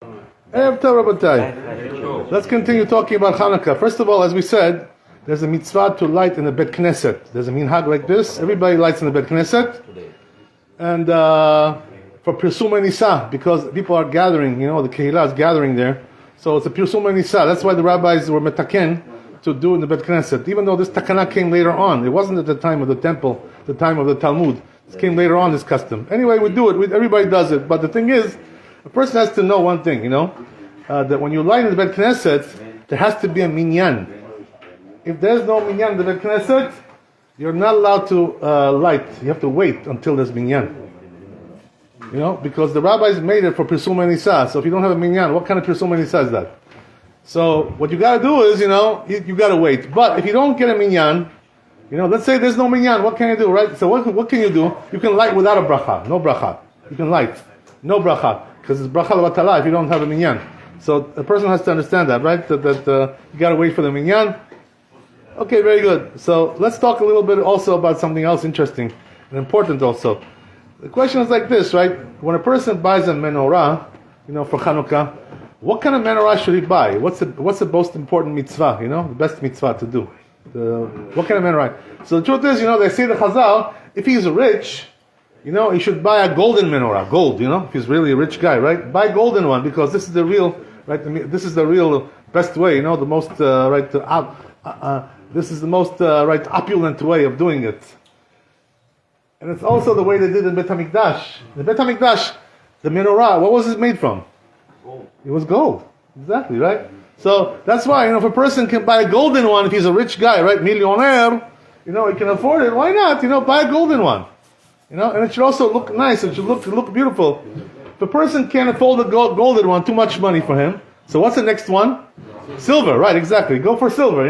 Erev Tov, Rabbi. Let's continue talking about Chanuka. First of all, as we said, there's a mitzvah to light in the Bet Knesset. There's a minhag like this. Everybody lights in the Bet Knesset. And for Pirsum Nisa, because people are gathering, the Kehillah is gathering there. So it's a Pirsum Nisa. That's why the rabbis were metaken to do in the Bet Knesset. Even though this takana came later on. It wasn't at the time of the temple, the time of the Talmud. It came later on, this custom. Anyway, we do it. Everybody does it. But the thing is, a person has to know one thing, that when you light in the Bet Knesset, there has to be a minyan. If there's no minyan in the Bet Knesset, you're not allowed to light. You have to wait until there's minyan. Because the rabbis made it for Pirsum Nisa. So if you don't have a minyan, what kind of Pirsum Nisa is that? So what you got to do is, you got to wait. But if you don't get a minyan, let's say there's no minyan, what can you do, right? So what can you do? You can light without a bracha. No bracha. You can light. No bracha. Because it's bracha l'vatala if you don't have a minyan. So a person has to understand that, right? That you got to wait for the minyan. Okay, very good. So let's talk a little bit also about something else interesting and important also. The question is like this, right? When a person buys a menorah, for Chanuka, what kind of menorah should he buy? What's the most important mitzvah, the best mitzvah to do? What kind of menorah? So the truth is, they say the Chazal, if he's rich, he should buy a golden menorah, gold, if he's really a rich guy, right? Buy a golden one, because this is the real, right? This is the real best way, the most, this is the most, opulent way of doing it. And it's also the way they did in Bet HaMikdash. In Bet HaMikdash, the menorah, what was it made from? Gold. It was gold. Exactly, right? So that's why, if a person can buy a golden one, if he's a rich guy, right? Millionaire, he can afford it. Why not? Buy a golden one. And it should also look nice. It should look beautiful. If a person can't afford the golden one, too much money for him. So what's the next one? Silver, right? Exactly. Go for silver,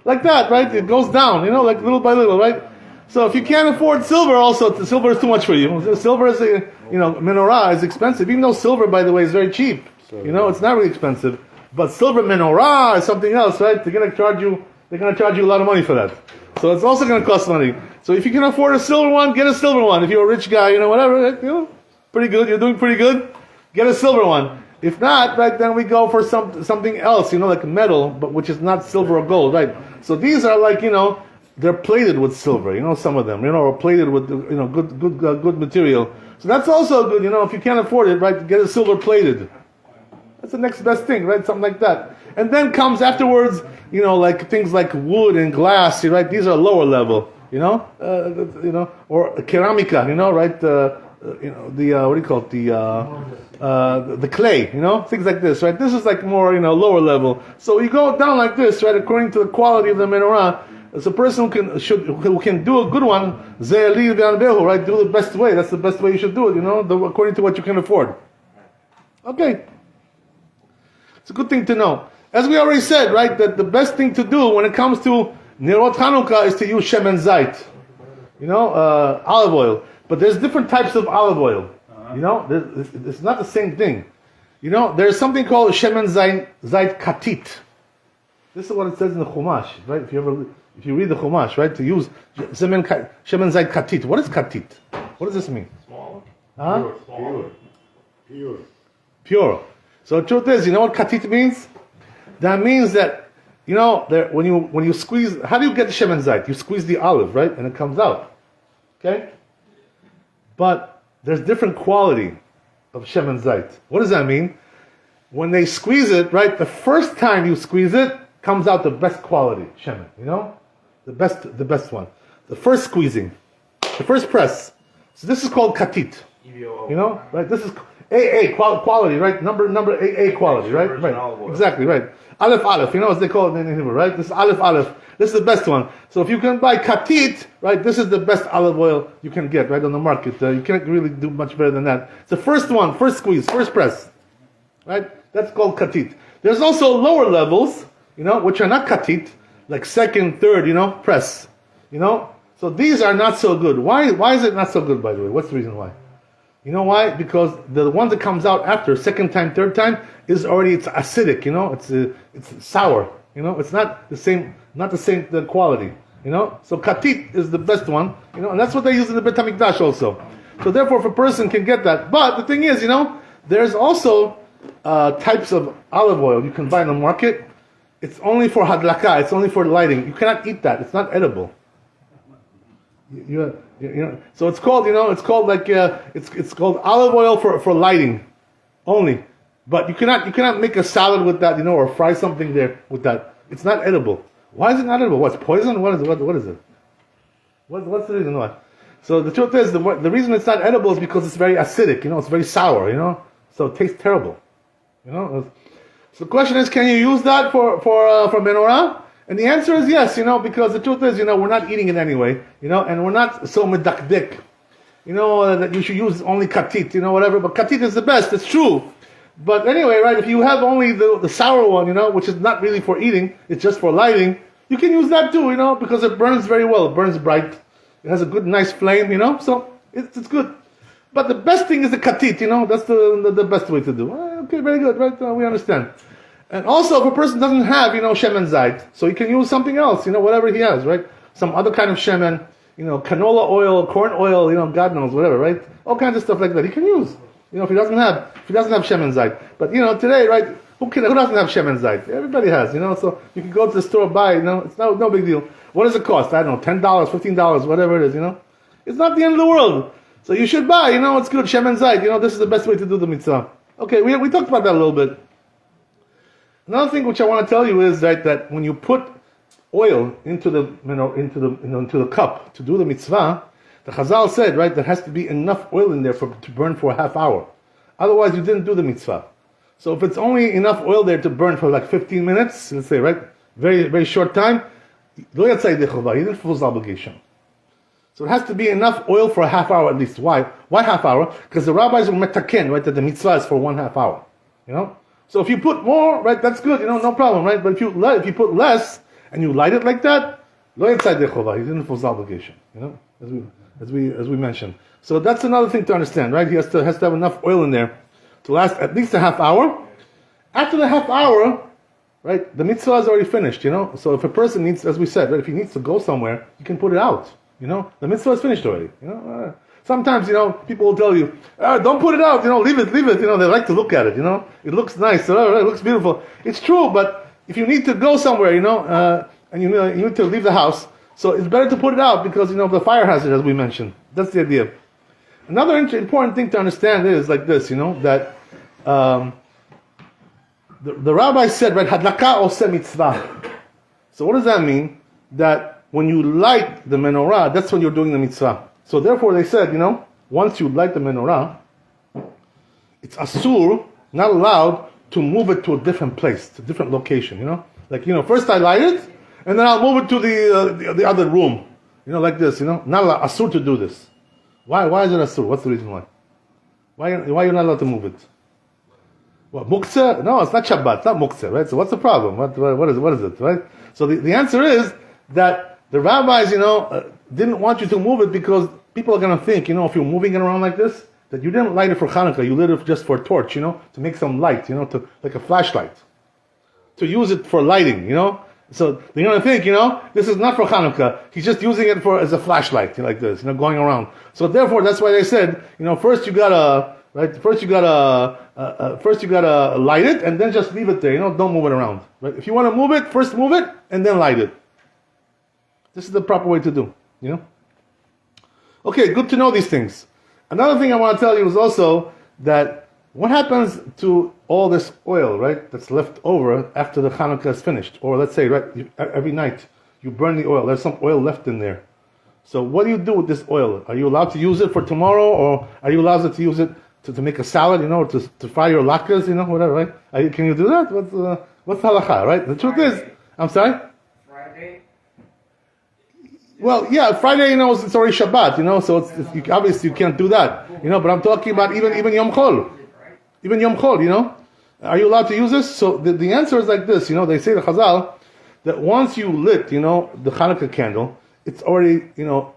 like that, right? It goes down, like little by little, right? So if you can't afford silver, also silver is too much for you. Silver is, menorah is expensive. Even though silver, by the way, is very cheap. It's not really expensive. But silver menorah is something else, right? They're going to charge you a lot of money for that. So it's also going to cost money. So if you can afford a silver one, get a silver one. If you're a rich guy, whatever, pretty good. You're doing pretty good. Get a silver one. If not, right, then we go for something else, like metal, but which is not silver or gold, right? So these are like, they're plated with silver, some of them, or plated with, good material. So that's also good, if you can't afford it, right, get a silver plated. That's the next best thing, right? Something like that. And then comes afterwards, like things like wood and glass, right? These are lower level, or keramika, right? What do you call it? The clay, things like this, right? This is like more, lower level. So you go down like this, right? According to the quality of the menorah, as a person who can do a good one, right? Do the best way. That's the best way you should do it, according to what you can afford. Okay. It's a good thing to know. As we already said, right, that the best thing to do when it comes to Nerot Chanukah is to use Shemen Zait. Olive oil. But there's different types of olive oil. It's not the same thing. There's something called Shemen Zait Katit. This is what it says in the Chumash, right? If you read the Chumash, right, to use Shemen Zait Katit. What is Katit? What does this mean? Small. Huh? Pure. So the truth is, what Katit means? That means that, when you squeeze, how do you get the Shemen Zait? You squeeze the olive, right? And it comes out. Okay? But there's different quality of Shemen Zait. What does that mean? When they squeeze it, right, the first time you squeeze it, comes out the best quality Shemen, the best one. The first squeezing, the first press. So this is called Katit. Right? This is AA quality, right? Number AA quality, right? Right. Exactly, right. Aleph, as they call it in Hebrew, right? This is Aleph. This is the best one. So if you can buy Katit, right, this is the best olive oil you can get, right, on the market. You can't really do much better than that. It's the first one, first squeeze, first press, right? That's called Katit. There's also lower levels, which are not Katit, like second, third, press, So these are not so good. Why is it not so good, by the way? What's the reason why? You know why? Because the one that comes out after, second time, third time, it's acidic, it's sour, it's not the same the quality, So Katit is the best one, and that's what they use in the Bet HaMikdash also. So therefore, if a person can get that, but the thing is, there's also types of olive oil you can buy in the market. It's only for hadlaka. It's only for lighting. You cannot eat that. It's not edible. So it's called, it's called like it's called olive oil for lighting only. But you cannot make a salad with that, or fry something there with that. It's not edible. Why is it not edible? What's poison? What is it? What is it? What's the reason why? So the truth is, the reason it's not edible is because it's very acidic. It's very sour. So it tastes terrible. So the question is, can you use that for menorah? And the answer is yes. Because the truth is, we're not eating it anyway. And we're not so medakdik. That you should use only katit. Whatever. But katit is the best. It's true. But anyway, right? If you have only the sour one, which is not really for eating, it's just for lighting. You can use that too, because it burns very well. It burns bright. It has a good, nice flame, so it's good. But the best thing is the katit, that's the best way to do. Okay, very good, right? We understand. And also, if a person doesn't have, shemen zayit, so he can use something else, whatever he has, right? Some other kind of shemen, canola oil, corn oil, God knows, whatever, right? All kinds of stuff like that he can use. If he doesn't have shemen zayit. But today, right? Who doesn't have shemen zayit? Everybody has, So you can go to the store, buy, it's no big deal. What does it cost? I don't know, $10, $15, whatever it is, It's not the end of the world. So you should buy, it's good, shemen zayit. This is the best way to do the mitzvah. Okay, we talked about that a little bit. Another thing which I want to tell you is that when you put oil into the cup to do the mitzvah, the Chazal said, right, there has to be enough oil in there to burn for a half hour. Otherwise, you didn't do the mitzvah. So if it's only enough oil there to burn for like 15 minutes, let's say, right, very, very short time, you didn't fulfill his obligation. So it has to be enough oil for a half hour at least. Why? Why half hour? Because the rabbis will metaken, right, that the mitzvah is for 1/2 hour. So if you put more, right, that's good, no problem, right? But if you put less and you light it like that, he didn't fulfill his obligation. As we mentioned. So that's another thing to understand, right? He has to have enough oil in there to last at least a half hour. After the half hour, right, the mitzvah is already finished, So if a person needs, as we said, right, if he needs to go somewhere, you can put it out, The mitzvah is finished already, Sometimes, people will tell you, don't put it out, leave it, They like to look at it, It looks nice, it looks beautiful. It's true, but if you need to go somewhere, and you need to leave the house, so it's better to put it out because, of the fire hazard, as we mentioned. That's the idea. Another important thing to understand is like this, that the rabbi said, right, hadlaka oseh mitzvah. So what does that mean? That when you light the menorah, that's when you're doing the mitzvah. So therefore they said, once you light the menorah, it's asur, not allowed to move it to a different place, to a different location, Like, first I light it, and then I'll move it to the other room, like this, Not allowed, asur to do this. Why is it asur? What's the reason why? Why you're not allowed to move it? What, muktzeh? No, it's not Shabbat, it's not muktzeh, right? So what's the problem? What is it, right? So the answer is that the rabbis, didn't want you to move it because people are going to think, if you're moving it around like this, that you didn't light it for Chanuka, you lit it just for a torch, to make some light, to like a flashlight, to use it for lighting, So they're going to think, this is not for Chanuka. He's just using it as a flashlight, like this, going around. So therefore, that's why they said, first you gotta light it and then just leave it there. Don't move it around. Right? If you want to move it, first move it and then light it. This is the proper way to do. Okay, good to know these things. Another thing I want to tell you is also that what happens to all this oil, right, that's left over after the Chanukah is finished? Or let's say, right, every night you burn the oil. There's some oil left in there. So what do you do with this oil? Are you allowed to use it for tomorrow, or are you allowed to use it to make a salad, to fry your latkes, whatever, right? Can you do that? What's halakha, right? The truth is, I'm sorry? Friday? Well, yeah, Friday, it's already Shabbat, so it's obviously you can't do that, but I'm talking about even Yom Chol. Even Yom Chol, Are you allowed to use this? So the answer is like this, they say the Chazal, that once you lit, the Chanukah candle, it's already,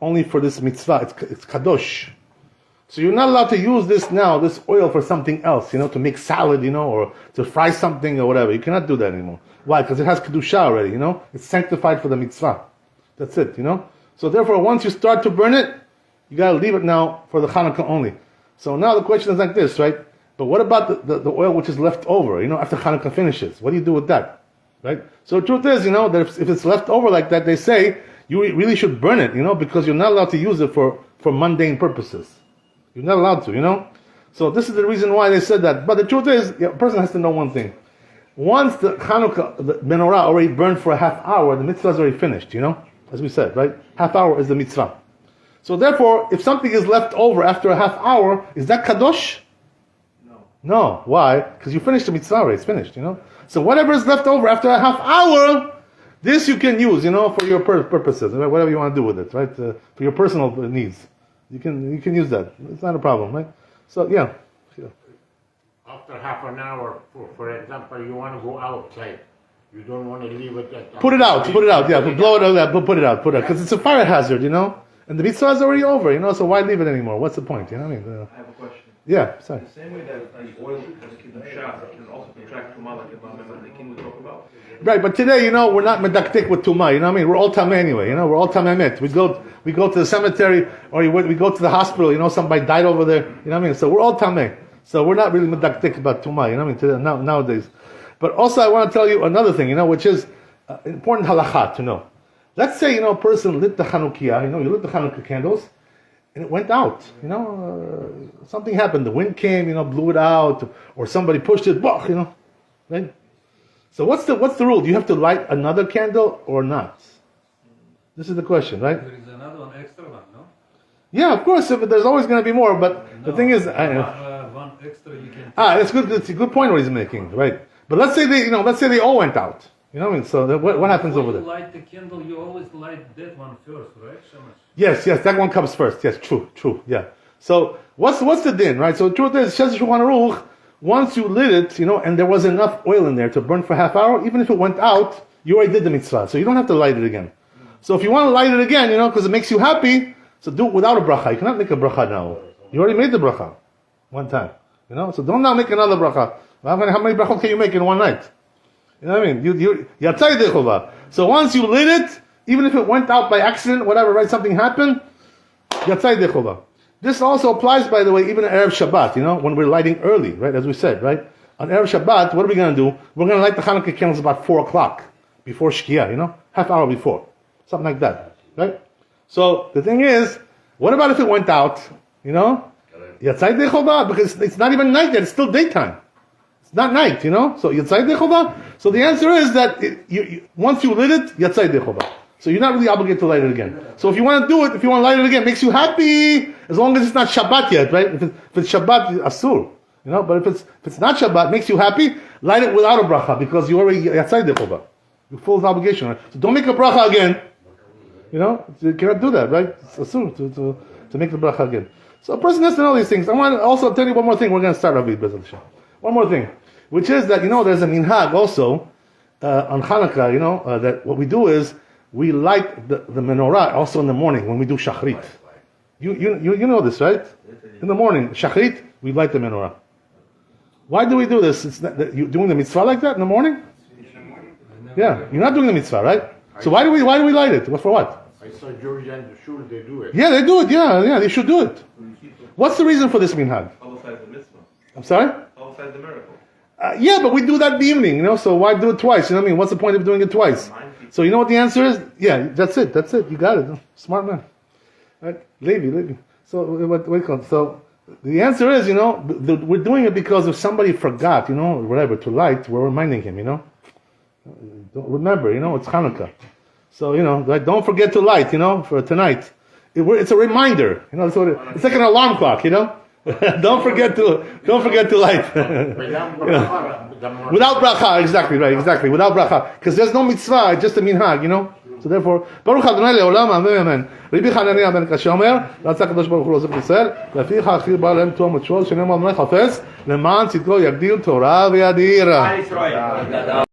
only for this mitzvah, it's kadosh. So you're not allowed to use this oil for something else, to make salad, or to fry something or whatever. You cannot do that anymore. Why? Because it has kedusha already, It's sanctified for the mitzvah. That's it, So therefore, once you start to burn it, you gotta leave it now for the Chanukah only. So now the question is like this, right? But what about the oil which is left over, after Chanuka finishes? What do you do with that? Right? So the truth is, that if it's left over like that, they say you really should burn it, because you're not allowed to use it for mundane purposes. You're not allowed to, So this is the reason why they said that. But the truth is, a person has to know one thing. Once the Chanuka, the menorah already burned for a half hour, the mitzvah is already finished, as we said, right? Half hour is the mitzvah. So therefore, if something is left over after a half hour, is that kadosh? No. Why? Because you finished the mitzvah already, it's finished, So whatever is left over after a half hour, this you can use, for your purposes, whatever you want to do with it, right? For your personal needs. You can use that. It's not a problem, right? So, yeah. After half an hour, for example, you want to go outside. You don't want to leave it at... Put it out, yeah. Blow it out, put it out. Because it's a fire hazard, And the mitzvah is already over, so why leave it anymore? What's the point, I mean? I have a question. Yeah, sorry. The same way that oil has a kiddush shah, it can also contract tumah like the king we talk about. Right, but today, we're not medaktik with tumah, what I mean? We're all tameh anyway, we're all tameh. We go to the cemetery, or we go to the hospital, somebody died over there, what I mean? So we're all tameh. So we're not really medaktik about tumah, what I mean? Today, nowadays. But also I want to tell you another thing, which is important halakha to know. Let's say, a person lit the Chanukiah, you lit the Chanukah candles, and it went out, something happened, the wind came, blew it out, or somebody pushed it, right? So what's the rule? Do you have to light another candle or not? This is the question, right? There is another one, extra one, no? Yeah, of course, there's always going to be more, but the thing is... one extra you can... that's good. It's a good point what he's making, right? But let's say they all went out. what I mean? So what happens over there? When you light the candle, you always light that one first, right? Yes, that one comes first. Yes, true, yeah. So what's the din, right? So the truth is, says Shulchan Aruch, once you lit it, and there was enough oil in there to burn for a half hour, even if it went out, you already did the mitzvah, so you don't have to light it again. So if you want to light it again, because it makes you happy, so do it without a bracha. You cannot make a bracha now. You already made the bracha one time, So don't now make another bracha. How many brachot can you make in one night? You know what I mean? Yatzai dechovah. So once you lit it, even if it went out by accident, whatever, right? Something happened. Yatzai dechovah. This also applies, by the way, even at Erev Shabbat. When we're lighting early, right? As we said, right? On Erev Shabbat, what are we going to do? We're going to light the Hanukkah candles about 4:00 before Shkia. Half hour before, something like that, right? So the thing is, what about if it went out? Yatzai dechovah, because it's not even night yet; it's still daytime. It's not night, So Yatzai dechovah. So the answer is that once you lit it, Yatzai dechovah. So you're not really obligated to light it again. So if you want to do it, if you want to light it again, it makes you happy, as long as it's not Shabbat yet, right? If it's Shabbat, asur, But if it's not Shabbat, it makes you happy, light it without a bracha, because you already Yatzai dechovah. You're full of obligation, right? So don't make a bracha again. You cannot do that, right? It's asur to make the bracha again. So a person has to know these things. I want to also tell you one more thing. We're going to start, Rabbi. One more thing, which is that, there's a minhag also on Chanukkah, that what we do is we light the menorah also in the morning when we do shachrit. You know this, right? In the morning, shachrit, we light the menorah. Why do we do this? You're doing the mitzvah like that in the morning? Yeah, you're not doing the mitzvah, right? So why do we light it? For what? I saw Georgia and the shul, they do it. Yeah, they do it. Yeah, they should do it. What's the reason for this minhag? Publicize the mitzvah. I'm sorry? Publicize the miracle. Yeah, but we do that in the evening, so why do it twice? You know what I mean? What's the point of doing it twice? So you know what the answer is? Yeah, that's it. You got it. Smart man. Right? Levi. So what do you call it? So the answer is, we're doing it because if somebody forgot, whatever, to light, we're reminding him, Don't remember, it's Hanukkah. So, don't forget to light, for tonight. It's a reminder, it's like an alarm clock, Don't forget to light. Without bracha, exactly, without bracha. Because there's no mitzvah, it's just a minhag, So therefore, Baruch Adonai le'olam, amen. Rabbi Hananiah ben Kasha omer, רצה הקדוש ברוך הוא לעוזב את ישראל, לפיכך הכיר בא להם תום ותשול, שנאמר אדוני חפץ, למען צדקו יגדיל תורה וידיר.